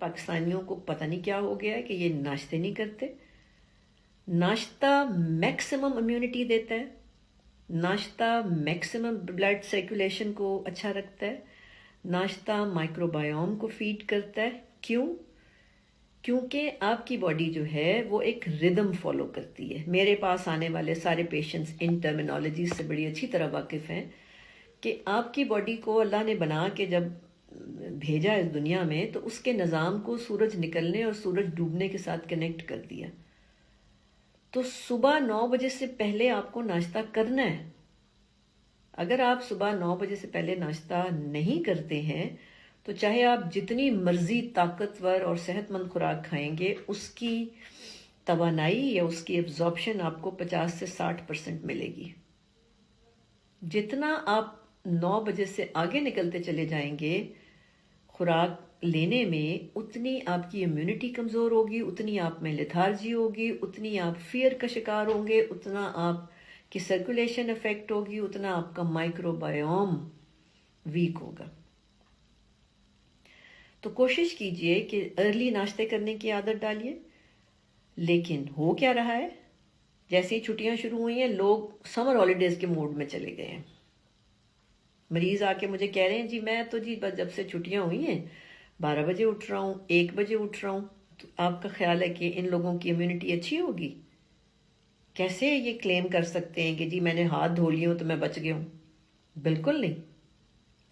پاکستانیوں کو پتہ نہیں کیا ہو گیا ہے کہ یہ ناشتے نہیں کرتے. ناشتہ میکسیمم امیونٹی دیتا ہے، ناشتہ میکسیمم بلڈ سرکولیشن کو اچھا رکھتا ہے، ناشتہ مائکرو بایوم کو فیڈ کرتا ہے. کیوں؟ کیونکہ آپ کی باڈی جو ہے وہ ایک ردم فالو کرتی ہے. میرے پاس آنے والے سارے پیشنٹس ان ٹرمینالوجی سے بڑی اچھی طرح واقف ہیں کہ آپ کی باڈی کو اللہ نے بنا کے جب بھیجا اس دنیا میں تو اس کے نظام کو سورج نکلنے اور سورج ڈوبنے کے ساتھ کنیکٹ کر دیا. تو صبح 9 بجے سے پہلے آپ کو ناشتہ کرنا ہے. اگر آپ صبح 9 بجے سے پہلے ناشتہ نہیں کرتے ہیں تو چاہے آپ جتنی مرضی طاقتور اور صحت مند خوراک کھائیں گے، اس کی توانائی یا اس کی ابزارپشن آپ کو 50 سے 60% ملے گی. جتنا آپ 9 بجے سے آگے نکلتے چلے جائیں گے خوراک لینے میں، اتنی آپ کی امیونٹی کمزور ہوگی، اتنی آپ میں لیتھارجی ہوگی، اتنی آپ فیئر کا شکار ہوں گے، اتنا آپ کی سرکولیشن افیکٹ ہوگی، اتنا آپ کا مائکرو بایوم ویک ہوگا. تو کوشش کیجئے کہ ارلی ناشتے کرنے کی عادت ڈالیے. لیکن ہو کیا رہا ہے، جیسے ہی چھٹیاں شروع ہوئی ہیں لوگ سمر ہالیڈیز کے موڈ میں چلے گئے ہیں. مریض آ کے مجھے کہہ رہے ہیں جی میں تو جی بس جب سے چھٹیاں ہوئی ہیں 12 بجے اٹھ رہا ہوں، 1 بجے اٹھ رہا ہوں. تو آپ کا خیال ہے کہ ان لوگوں کی امیونٹی اچھی ہوگی؟ کیسے یہ کلیم کر سکتے ہیں کہ جی میں نے ہاتھ دھو لیے ہوں تو میں بچ گیا ہوں؟ بالکل نہیں.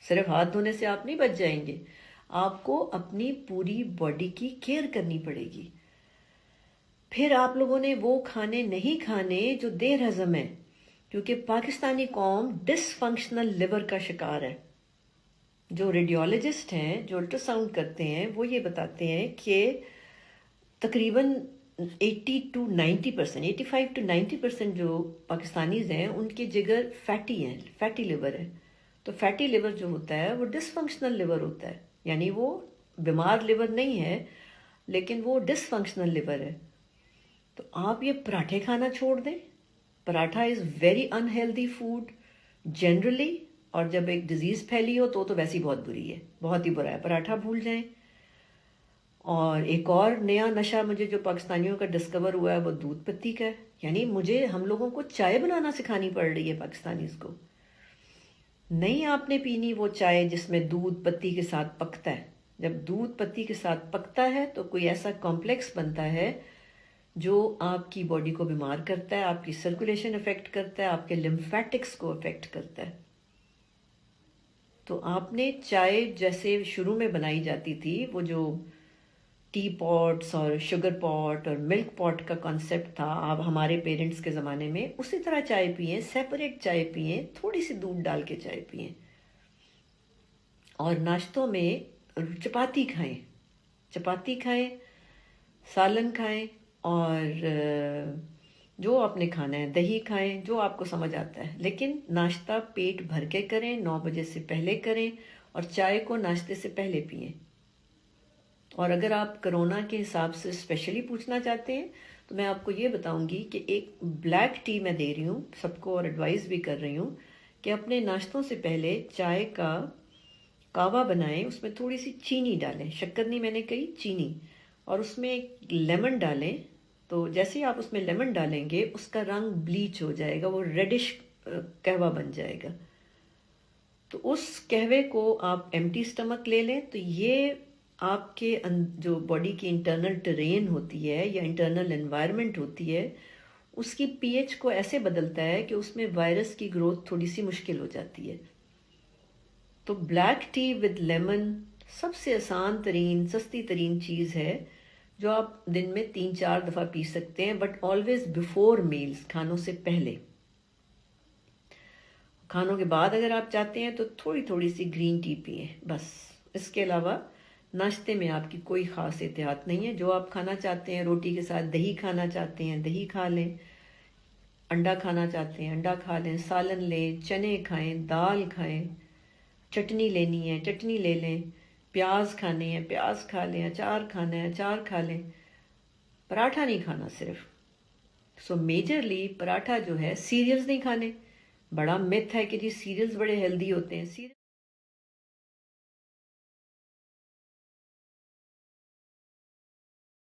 صرف ہاتھ دھونے سے آپ نہیں بچ جائیں گے، آپ کو اپنی پوری باڈی کی کیئر کرنی پڑے گی. پھر آپ لوگوں نے وہ کھانے نہیں کھانے جو دیر ہضم ہے، کیونکہ پاکستانی قوم ڈس فنکشنل لیور کا شکار ہے. جو ریڈیولوجسٹ ہیں، جو الٹرا ساؤنڈ کرتے ہیں، وہ یہ بتاتے ہیں کہ تقریباً 85 to 90% جو پاکستانیز ہیں ان کے جگر فیٹی ہیں، فیٹی لیور ہے. تو فیٹی لیور جو ہوتا ہے وہ ڈس فنکشنل لیور ہوتا ہے، یعنی وہ بیمار لیور نہیں ہے لیکن وہ ڈس فنکشنل لیور ہے. تو آپ یہ پراٹھے کھانا چھوڑ دیں. Paratha is very unhealthy food generally, اور جب ایک ڈیزیز پھیلی ہو تو ویسی بہت بری ہے، بہت ہی برا ہے. پراٹھا بھول جائیں. اور ایک اور نیا نشہ مجھے جو پاکستانیوں کا ڈسکور ہوا ہے وہ دودھ پتی کا ہے. یعنی ہم لوگوں کو چائے بنانا سکھانی پڑ رہی ہے پاکستانیز کو. نہیں آپ نے پینی وہ چائے جس میں دودھ پتی کے ساتھ پکتا ہے. جب دودھ پتی کے ساتھ پکتا ہے تو کوئی ایسا کمپلیکس بنتا ہے جو آپ کی باڈی کو بیمار کرتا ہے، آپ کی سرکولیشن افیکٹ کرتا ہے، آپ کے لمفیٹکس کو افیکٹ کرتا ہے. تو آپ نے چائے جیسے شروع میں بنائی جاتی تھی، وہ جو ٹی پاٹس اور شوگر پاٹ اور ملک پاٹ کا کانسیپٹ تھا آپ ہمارے پیرنٹس کے زمانے میں، اسی طرح چائے پئیں، سیپریٹ چائے پئیں، تھوڑی سی دودھ ڈال کے چائے پئیں. اور ناشتوں میں چپاتی کھائیں، چپاتی کھائیں، سالن کھائیں، اور جو آپ نے کھانا ہے دہی کھائیں، جو آپ کو سمجھ آتا ہے. لیکن ناشتہ پیٹ بھر کے کریں، 9 بجے سے پہلے کریں، اور چائے کو ناشتے سے پہلے پئیں. اور اگر آپ کرونا کے حساب سے اسپیشلی پوچھنا چاہتے ہیں تو میں آپ کو یہ بتاؤں گی کہ ایک بلیک ٹی میں دے رہی ہوں سب کو، اور ایڈوائز بھی کر رہی ہوں کہ اپنے ناشتوں سے پہلے چائے کا کہوہ بنائیں، اس میں تھوڑی سی چینی ڈالیں، شکر نہیں میں نے کہی، چینی، اور اس میں ایک لیمن ڈالیں. تو جیسے ہی آپ اس میں لیمن ڈالیں گے اس کا رنگ بلیچ ہو جائے گا، وہ ریڈش قہوہ بن جائے گا. تو اس قہوے کو آپ ایمٹی سٹمک لے لیں. تو یہ آپ کے جو باڈی کی انٹرنل ٹرین ہوتی ہے یا انٹرنل انوائرمنٹ ہوتی ہے، اس کی پی ایچ کو ایسے بدلتا ہے کہ اس میں وائرس کی گروتھ تھوڑی سی مشکل ہو جاتی ہے. تو بلیک ٹی ود لیمن سب سے آسان ترین، سستی ترین چیز ہے جو آپ دن میں 3-4 دفعہ پی سکتے ہیں، بٹ آلویز بیفور میلز، کھانوں سے پہلے. کھانوں کے بعد اگر آپ چاہتے ہیں تو تھوڑی تھوڑی سی گرین ٹی پئیں بس. اس کے علاوہ ناشتے میں آپ کی کوئی خاص احتیاط نہیں ہے. جو آپ کھانا چاہتے ہیں، روٹی کے ساتھ دہی کھانا چاہتے ہیں دہی کھا لیں، انڈا کھانا چاہتے ہیں انڈا کھا لیں، سالن لیں، چنے کھائیں، دال کھائیں، چٹنی لینی ہے چٹنی لے لیں، پیاز کھانے ہیں پیاز کھا لیں، اچار کھانا ہے اچار کھا لیں. پراٹھا نہیں کھانا صرف. سو میجرلی پراٹھا جو ہے، سیریلز نہیں کھانے. بڑا متھ ہے کہ جی سیریلز بڑے ہیلدی ہوتے ہیں.